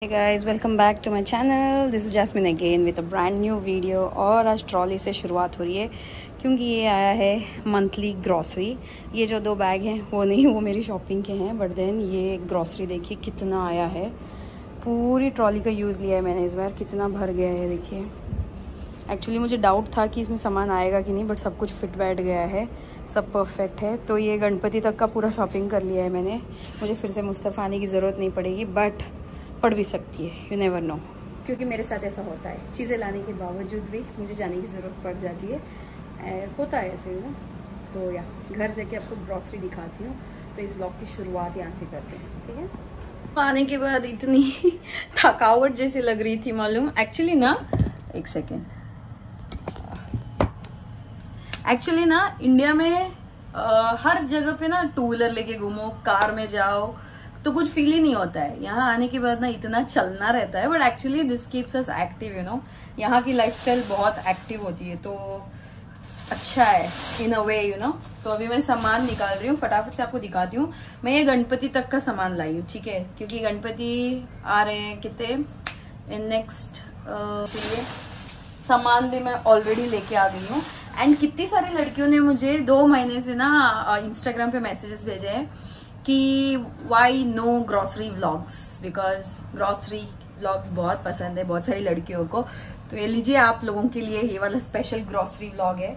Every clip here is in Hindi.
Hey guys, welcome back to my channel. This is Jasmine again with a brand new video। और आज ट्रॉली से शुरुआत हो रही है क्योंकि ये आया है मंथली ग्रॉसरी। ये जो दो बैग हैं वो नहीं, वो मेरी शॉपिंग के हैं, बट देन ये ग्रॉसरी देखिए कितना आया है। पूरी ट्रॉली का यूज़ लिया है मैंने इस बार, कितना भर गया है देखिए। एक्चुअली मुझे डाउट था कि इसमें सामान आएगा कि नहीं, बट सब कुछ फिट बैठ गया है, सब परफेक्ट है। तो ये गणपति तक का पूरा शॉपिंग कर लिया है मैंने। मुझे फिर से मुस्तफ़ा आने की ज़रूरत नहीं पड़ेगी, बट पड़ भी सकती है, यू नेवर नो, क्योंकि मेरे साथ ऐसा होता है, चीज़ें लाने के बावजूद भी मुझे जाने की ज़रूरत पड़ जाती है। होता है ऐसे ना। तो या घर जाके आपको ग्रॉसरी दिखाती हूँ। तो इस ब्लॉग की शुरुआत यहाँ से करते हैं, ठीक है। आने के बाद इतनी थकावट जैसी लग रही थी मालूम। एक्चुअली ना, एक सेकेंड, एक्चुअली ना इंडिया में हर जगह पे ना टू व्हीलर लेके घूमो, कार में जाओ तो कुछ फील ही नहीं होता है। यहाँ आने के बाद ना इतना चलना रहता है, but actually this keeps us active, you know. यहाँ की लाइफस्टाइल बहुत एक्टिव होती है, तो अच्छा है इन अ वे, यू नो। तो अभी मैं सामान निकाल रही हूँ, फटाफट से आपको दिखाती हूँ। मैं ये गणपति तक का सामान लाई हूँ, ठीक है, क्योंकि गणपति आ रहे हैं कितने इन नेक्स्ट, इसलिए सामान भी मैं ऑलरेडी लेके आ गई हूँ। एंड कितनी सारी लड़कियों ने मुझे 2 महीने से ना इंस्टाग्राम पे मैसेजेस भेजे हैं कि why no grocery vlogs, because grocery vlogs बहुत पसंद है बहुत सारी लड़कियों को। तो ये लीजिए, आप लोगों के लिए ये वाला स्पेशल ग्रॉसरी व्लॉग है,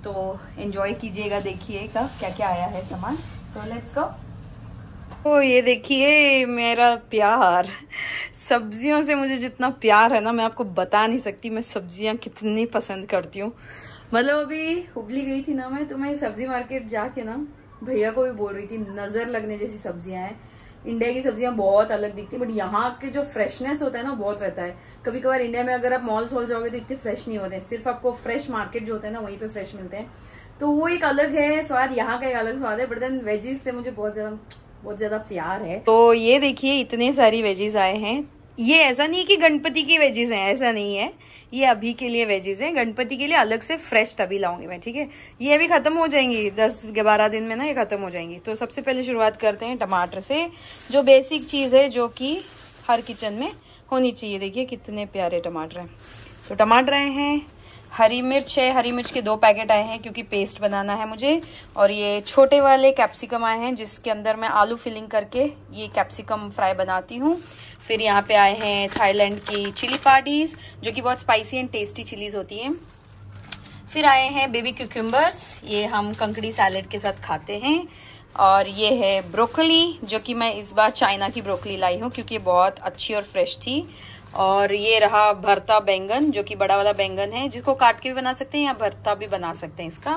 तो एंजॉय कीजिएगा, देखिएगा क्या क्या आया है सामान। So let's go. तो ये देखिए मेरा प्यार, सब्जियों से मुझे जितना प्यार है ना, मैं आपको बता नहीं सकती। मैं सब्जियां कितनी पसंद करती हूँ। मतलब अभी हुबली गई थी ना मैं, तो मैं सब्जी मार्केट जाके ना भैया को भी बोल रही थी, नजर लगने जैसी सब्जियां हैं। इंडिया की सब्जियां बहुत अलग दिखती है, बट यहाँ के जो फ्रेशनेस होता है ना बहुत रहता है। कभी कभार इंडिया में अगर आप मॉल सोल जाओगे तो इतने फ्रेश नहीं होते हैं, सिर्फ आपको फ्रेश मार्केट जो होता है ना वहीं पे फ्रेश मिलते हैं। तो वो एक अलग है स्वाद, यहाँ का एक अलग स्वाद है। बट देन वेजीज से मुझे बहुत ज्यादा प्यार है। तो ये देखिए इतने सारी वेजीज आए हैं। ये ऐसा नहीं है कि गणपति की वेजीज हैं, ऐसा नहीं है, ये अभी के लिए वेजीज हैं। गणपति के लिए अलग से फ्रेश तभी लाऊंगी मैं, ठीक है। ये अभी खत्म हो जाएंगी 10-12 दिन में ना, ये खत्म हो जाएंगी। तो सबसे पहले शुरुआत करते हैं टमाटर से, जो बेसिक चीज है, जो कि हर किचन में होनी चाहिए। देखिए कितने प्यारे टमाटर हैं। तो टमाटर आए हैं, हरी मिर्च है, हरी मिर्च के 2 पैकेट आए हैं क्योंकि पेस्ट बनाना है मुझे। और ये छोटे वाले कैप्सिकम आए हैं, जिसके अंदर मैं आलू फिलिंग करके ये कैप्सिकम फ्राई बनाती हूँ। फिर यहाँ पे आए हैं थाईलैंड की चिली पार्टीज, जो कि बहुत स्पाइसी एंड टेस्टी चिलीज होती हैं। फिर आए हैं बेबी क्यूकम्बर्स, ये हम कंकड़ी सैलेड के साथ खाते हैं। और ये है ब्रोकली, जो कि मैं इस बार चाइना की ब्रोकली लाई हूँ क्योंकि बहुत अच्छी और फ्रेश थी। और ये रहा भरता बैंगन, जो कि बड़ा वाला बैंगन है, जिसको काट के भी बना सकते हैं या भरता भी बना सकते हैं इसका।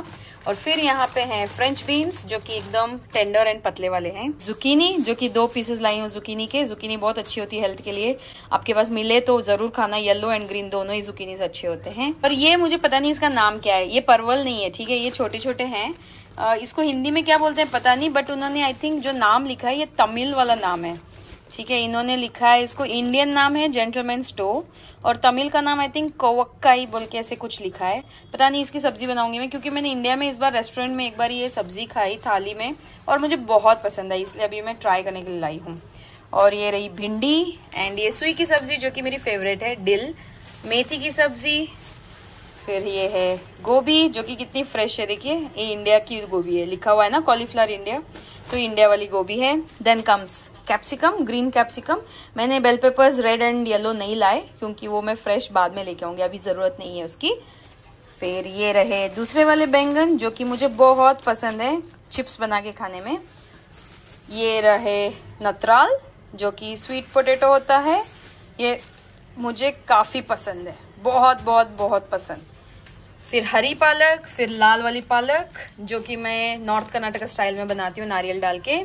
और फिर यहाँ पे हैं फ्रेंच बीन्स, जो कि एकदम टेंडर एंड पतले वाले हैं। जुकीनी, जो कि 2 पीसेस लाई हूँ जुकीनी के। जुकीनी बहुत अच्छी होती है हेल्थ के लिए, आपके पास मिले तो जरूर खाना। येलो एंड ग्रीन दोनों ही जुकीनी अच्छे होते हैं। और ये मुझे पता नहीं इसका नाम क्या है, ये परवल नहीं है, ठीक है, ये छोटे छोटे हैं। इसको हिंदी में क्या बोलते हैं पता नहीं, बट उन्होंने आई थिंक जो नाम लिखा है ये तमिल वाला नाम है, ठीक है। इन्होंने लिखा है, इसको इंडियन नाम है जेंटलमैन स्टो, और तमिल का नाम आई थिंक कोवक्काई बोल के ऐसे कुछ लिखा है। पता नहीं, इसकी सब्जी बनाऊंगी मैं, क्योंकि मैंने इंडिया में इस बार रेस्टोरेंट में एक बार ये सब्जी खाई थाली में और मुझे बहुत पसंद आई, इसलिए अभी मैं ट्राई करने के लिए लाई हूँ। और ये रही भिंडी, एंड ये सुई की सब्जी जो कि मेरी फेवरेट है, डिल, मेथी की सब्जी। फिर ये है गोभी, जो कि कितनी फ्रेश है, देखिए ये इंडिया की गोभी है, लिखा हुआ है ना कॉलीफ्लावर इंडिया, तो इंडिया वाली गोभी है। Then comes capsicum, green capsicum. मैंने bell peppers red and yellow नहीं लाए क्योंकि वो मैं फ्रेश बाद में लेके आऊंगी, अभी जरूरत नहीं है उसकी। फिर ये रहे दूसरे वाले बैंगन, जो कि मुझे बहुत पसंद है चिप्स बना के खाने में। ये रहे नतराल, जो कि स्वीट पोटैटो होता है, ये मुझे काफी पसंद है, बहुत बहुत बहुत पसंद। फिर हरी पालक, फिर लाल वाली पालक, जो कि मैं नॉर्थ कर्नाटका स्टाइल में बनाती हूँ नारियल डाल के।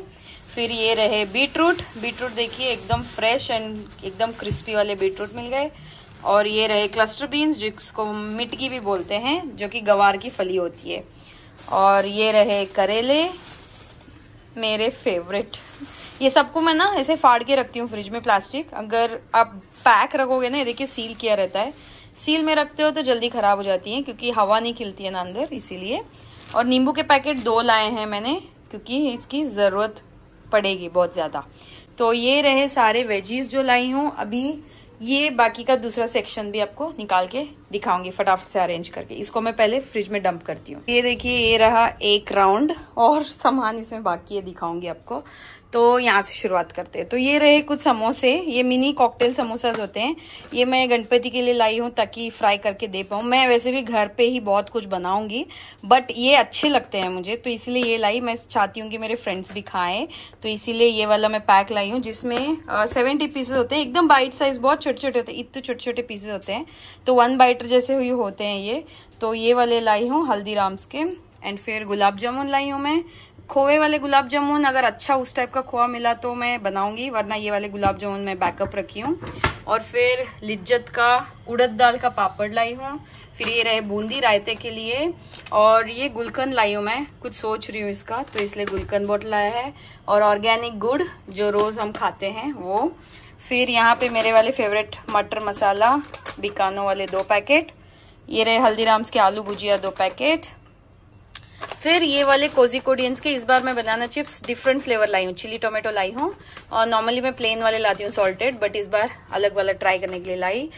फिर ये रहे बीटरूट, बीटरूट देखिए एकदम फ्रेश एंड एकदम क्रिस्पी वाले बीटरूट मिल गए। और ये रहे क्लस्टर बीन्स, जिसको मिटकी भी बोलते हैं, जो कि गवार की फली होती है। और ये रहे करेले, मेरे फेवरेट। ये सबको मैं ना ऐसे फाड़ के रखती हूँ फ्रिज में, प्लास्टिक। अगर आप पैक रखोगे ना, ये देखिए सील किया रहता है, सील में रखते हो तो जल्दी खराब हो जाती हैं क्योंकि हवा नहीं खिलती है ना अंदर, इसीलिए। और नींबू के पैकेट 2 लाए हैं मैंने, क्योंकि इसकी ज़रूरत पड़ेगी बहुत ज़्यादा। तो ये रहे सारे वेजीज जो लाई हूँ। अभी ये बाकी का दूसरा सेक्शन भी आपको निकाल के दिखाऊंगी फटाफट से अरेंज करके। इसको मैं पहले फ्रिज में डंप करती हूँ। ये देखिए, ये रहा एक राउंड और सामान इसमें बाकी है, दिखाऊंगी आपको। तो यहाँ से शुरुआत करते हैं। तो ये रहे कुछ समोसे, ये मिनी कॉकटेल समोसास होते हैं। ये मैं गणपति के लिए लाई हूँ ताकि फ्राई करके दे पाऊँ। मैं वैसे भी घर पे ही बहुत कुछ बनाऊंगी, बट ये अच्छे लगते हैं मुझे, तो इसीलिए ये लाई। मैं चाहती हूँ कि मेरे फ्रेंड्स भी खाएं, तो इसीलिए ये वाला मैं पैक लाई हूँ, जिसमें 70 पीसेस होते हैं। एकदम बाइट साइज, बहुत छोटे छोटे होते हैं, इतने छोटे छोटे पीसेस होते हैं, तो 1 बाइटर जैसे हुए होते हैं ये। तो ये वाले लाई हूँ हल्दीराम्स के। एंड फिर गुलाब जामुन लाई हूँ मैं, खोए वाले गुलाब जामुन। अगर अच्छा उस टाइप का खोआ मिला तो मैं बनाऊंगी, वरना ये वाले गुलाब जामुन मैं बैकअप रखी हूँ। और फिर लिज्जत का उड़द दाल का पापड़ लाई हूँ। फिर ये रहे बूंदी रायते के लिए, और ये गुलकंद लाई हूँ। मैं कुछ सोच रही हूँ इसका, तो इसलिए गुलकंद बोट लाया है। और ऑर्गेनिक गुड़ जो रोज हम खाते हैं वो। फिर यहाँ पे मेरे वाले फेवरेट मटर मसाला बिकानो वाले 2 पैकेट। ये रहे हल्दीराम्स के आलू भुजिया 2 पैकेट। फिर ये वाले कोजिकोडियंस के, इस बार मैं बनाना चिप्स डिफरेंट फ्लेवर लाई हूँ। चिली टोमेटो लाई हूँ, और नॉर्मली मैं प्लेन वाले लाती हूँ सॉल्टेड, बट इस बार अलग वाला ट्राई करने के लिए लाई।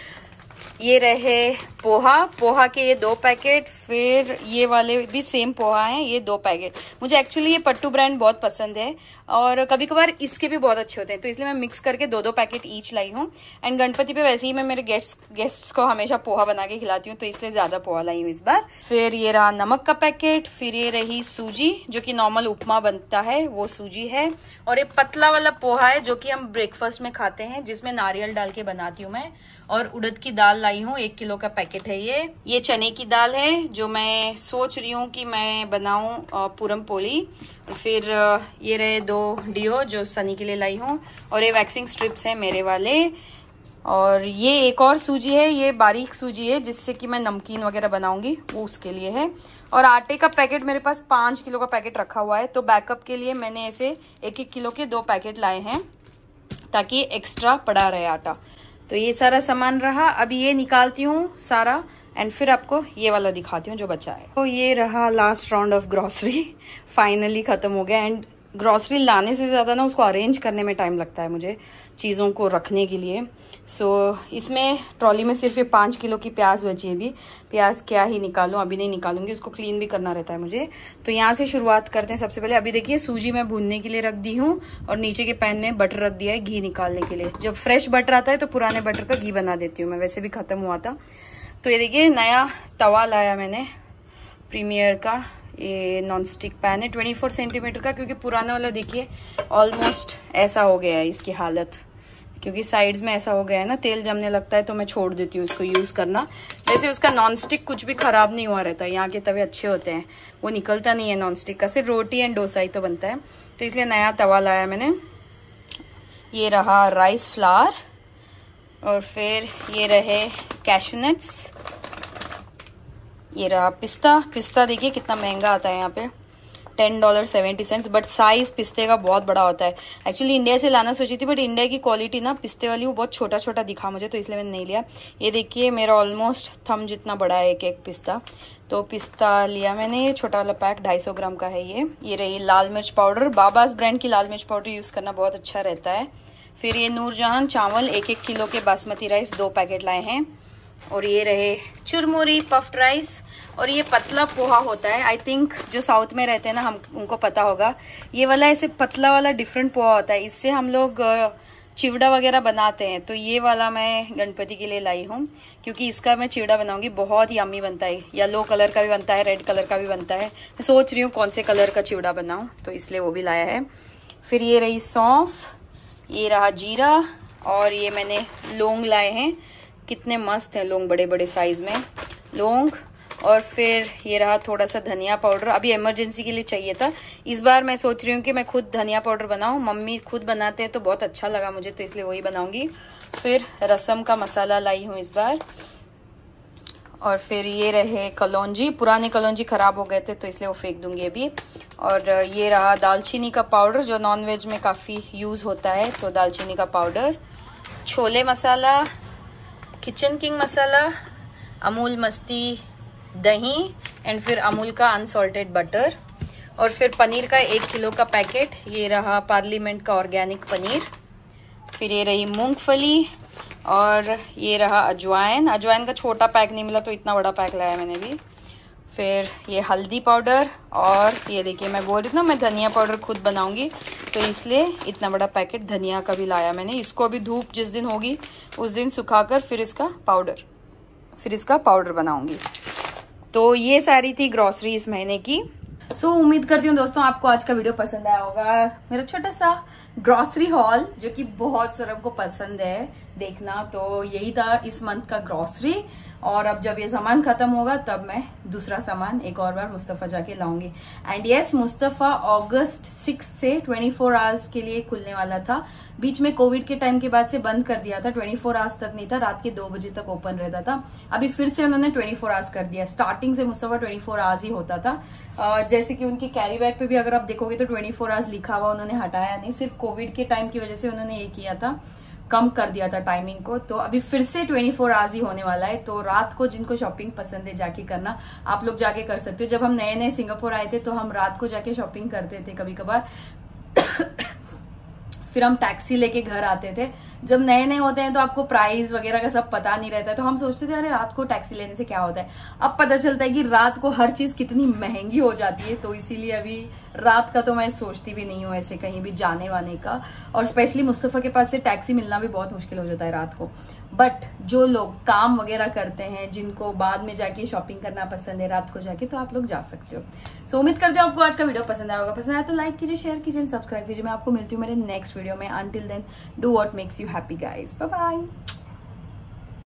ये रहे पोहा के ये 2 पैकेट। फिर ये वाले भी सेम पोहा हैं, ये 2 पैकेट। मुझे एक्चुअली ये पट्टू ब्रांड बहुत पसंद है, और कभी कभार इसके भी बहुत अच्छे होते हैं, तो इसलिए मैं मिक्स करके 2-2 पैकेट ईच लाई हूँ। एंड गणपति पे वैसे ही मैं मेरे गेस्ट्स को हमेशा पोहा बना के खिलाती हूँ, तो इसलिए ज्यादा पोहा लाई हूँ इस बार। फिर ये रहा नमक का पैकेट। फिर ये रही सूजी, जो कि नॉर्मल उपमा बनता है वो सूजी है। और ये पतला वाला पोहा है जो कि हम ब्रेकफास्ट में खाते हैं, जिसमें नारियल डाल के बनाती हूँ मैं। और उड़द की दाल लाई हूँ, 1 किलो का पैकेट है ये चने की दाल है, जो मैं सोच रही हूँ कि मैं बनाऊं पूरम पोली। फिर ये रहे 2 डियो जो सनी के लिए लाई हूँ, और ये वैक्सिंग स्ट्रिप्स है मेरे वाले। और ये एक और सूजी है, ये बारीक सूजी है, जिससे कि मैं नमकीन वगैरह बनाऊंगी, वो उसके लिए है। और आटे का पैकेट मेरे पास 5 किलो का पैकेट रखा हुआ है, तो बैकअप के लिए मैंने ऐसे 1-1 किलो के 2 पैकेट लाए हैं, ताकि एक्स्ट्रा पड़ा रहे आटा। तो ये सारा सामान रहा। अभी ये निकालती हूँ सारा, एंड फिर आपको ये वाला दिखाती हूँ जो बचा है। तो ये रहा last round of grocery, finally खत्म हो गया। एंड ग्रॉसरी लाने से ज़्यादा ना उसको अरेंज करने में टाइम लगता है मुझे, चीज़ों को रखने के लिए। सो इसमें ट्रॉली में सिर्फ ये 5 किलो की प्याज बची है। अभी प्याज क्या ही निकालूं, अभी नहीं निकालूंगी, उसको क्लीन भी करना रहता है मुझे। तो यहाँ से शुरुआत करते हैं। सबसे पहले अभी देखिए, सूजी मैं भूनने के लिए रख दी हूँ, और नीचे के पैन में बटर रख दिया है घी निकालने के लिए। जब फ्रेश बटर आता है तो पुराने बटर का घी बना देती हूँ मैं, वैसे भी खत्म हुआ था। तो ये देखिए, नया तवा लाया मैंने प्रीमियर का, ये नॉन स्टिक पैन है 24 सेंटीमीटर का, क्योंकि पुराना वाला देखिए ऑलमोस्ट ऐसा हो गया है इसकी हालत, क्योंकि साइड्स में ऐसा हो गया है ना, तेल जमने लगता है, तो मैं छोड़ देती हूँ इसको यूज़ करना। वैसे उसका नॉन स्टिक कुछ भी खराब नहीं हुआ रहता है, यहाँ के तवे अच्छे होते हैं, वो निकलता नहीं है नॉन स्टिक का, सिर्फ रोटी एंड डोसा ही तो बनता है। तो इसलिए नया तवा लाया मैंने। ये रहा राइस फ्लावर, और फिर ये रहे कैशू नट्स, ये रहा पिस्ता देखिए कितना महंगा आता है यहाँ पे, $10.70, बट साइज पिस्ते का बहुत बड़ा होता है। एक्चुअली इंडिया से लाना सोची थी, बट इंडिया की क्वालिटी ना पिस्ते वाली वो बहुत छोटा छोटा दिखा मुझे, तो इसलिए मैंने नहीं लिया। ये देखिए मेरा ऑलमोस्ट थम जितना बड़ा है एक पिस्ता, तो पिस्ता लिया मैंने। ये छोटा वाला पैक 250 ग्राम का है ये रही लाल मिर्च पाउडर, बाबास ब्रांड की लाल मिर्च पाउडर यूज करना बहुत अच्छा रहता है। फिर ये नूरजहान चावल 1-1 किलो के बासमती राइस 2 पैकेट लाए हैं। और ये रहे चुरमुरी पफ्ड राइस, और ये पतला पोहा होता है, आई थिंक जो साउथ में रहते हैं ना हम उनको पता होगा। ये वाला ऐसे पतला वाला डिफरेंट पोहा होता है, इससे हम लोग चिवड़ा वगैरह बनाते हैं। तो ये वाला मैं गणपति के लिए लाई हूँ, क्योंकि इसका मैं चिवड़ा बनाऊंगी, बहुत ही यम्मी बनता है। येलो कलर का भी बनता है, रेड कलर का भी बनता है। मैं सोच रही हूँ कौन से कलर का चिवड़ा बनाऊँ, तो इसलिए वो भी लाया है। फिर ये रही सौंफ, ये रहा जीरा, और ये मैंने लौंग लाए हैं, कितने मस्त हैं लौंग, बड़े बड़े साइज में लौंग। और फिर ये रहा थोड़ा सा धनिया पाउडर, अभी इमरजेंसी के लिए चाहिए था। इस बार मैं सोच रही हूँ कि मैं खुद धनिया पाउडर बनाऊँ, मम्मी खुद बनाते हैं तो बहुत अच्छा लगा मुझे, तो इसलिए वही बनाऊंगी। फिर रसम का मसाला लाई हूँ इस बार। और फिर ये रहे कलौंजी, पुराने कलौंजी खराब हो गए थे तो इसलिए वो फेंक दूंगी अभी। और ये रहा दालचीनी का पाउडर, जो नॉनवेज में काफ़ी यूज़ होता है, तो दालचीनी का पाउडर। छोले मसाला, किचन किंग मसाला, अमूल मस्ती दही, एंड फिर अमूल का अनसॉल्टेड बटर। और फिर पनीर का 1 किलो का पैकेट, ये रहा पार्लिमेंट का ऑर्गेनिक पनीर। फिर ये रही मूंगफली और ये रहा अजवाइन। अजवाइन का छोटा पैक नहीं मिला तो इतना बड़ा पैक लाया मैंने भी। फिर ये हल्दी पाउडर और ये देखिए मैं बोल रही थी ना मैं धनिया पाउडर खुद बनाऊंगी तो इसलिए इतना बड़ा पैकेट धनिया का भी लाया मैंने। इसको भी धूप जिस दिन होगी उस दिन सुखाकर फिर इसका पाउडर बनाऊंगी। तो ये सारी थी ग्रॉसरी इस महीने की। उम्मीद करती हूँ दोस्तों आपको आज का वीडियो पसंद आया होगा। मेरा छोटा सा ग्रॉसरी हॉल जो कि बहुत सबको पसंद है देखना, तो यही था इस मंथ का ग्रॉसरी। और अब जब ये सामान खत्म होगा तब मैं दूसरा सामान एक और बार मुस्तफा जाके लाऊंगी। एंड यस, मुस्तफा अगस्त 6 से 24 आवर्स के लिए खुलने वाला था। बीच में कोविड के टाइम के बाद से बंद कर दिया था, 24 आवर्स तक नहीं था, रात के 2 बजे तक ओपन रहता था। अभी फिर से उन्होंने 24 आवर्स कर दिया। स्टार्टिंग से मुस्तफा 24 आवर्स ही होता था। जैसे कि उनकी कैरी बैग पे भी अगर आप देखोगे तो 24 आवर्स लिखा हुआ उन्होंने हटाया नहीं, सिर्फ कोविड के टाइम की वजह से उन्होंने ये किया था, कम कर दिया था टाइमिंग को। तो अभी फिर से 24 आवर्स ही होने वाला है। तो रात को जिनको शॉपिंग पसंद है जाके करना, आप लोग जाके कर सकते हो। जब हम नए नए सिंगापुर आए थे तो हम रात को जाके शॉपिंग करते थे कभी कभार फिर हम टैक्सी लेके घर आते थे। जब नए नए होते हैं तो आपको प्राइस वगैरह का सब पता नहीं रहता है, तो हम सोचते थे अरे रात को टैक्सी लेने से क्या होता है। अब पता चलता है कि रात को हर चीज कितनी महंगी हो जाती है। तो इसीलिए अभी रात का तो मैं सोचती भी नहीं हूँ ऐसे कहीं भी जाने वाने का। और स्पेशली मुस्तफा के पास से टैक्सी मिलना भी बहुत मुश्किल हो जाता है रात को। बट जो लोग काम वगैरह करते हैं, जिनको बाद में जाके शॉपिंग करना पसंद है रात को जाके, तो आप लोग जा सकते हो। उम्मीद करते हो आपको आज का वीडियो पसंद आया होगा। पसंद आया तो लाइक कीजिए, शेयर कीजिए, सब्सक्राइब कीजिए। मैं आपको मिलती हूँ मेरे नेक्स्ट वीडियो में। Until then do what makes you happy guys. Bye bye.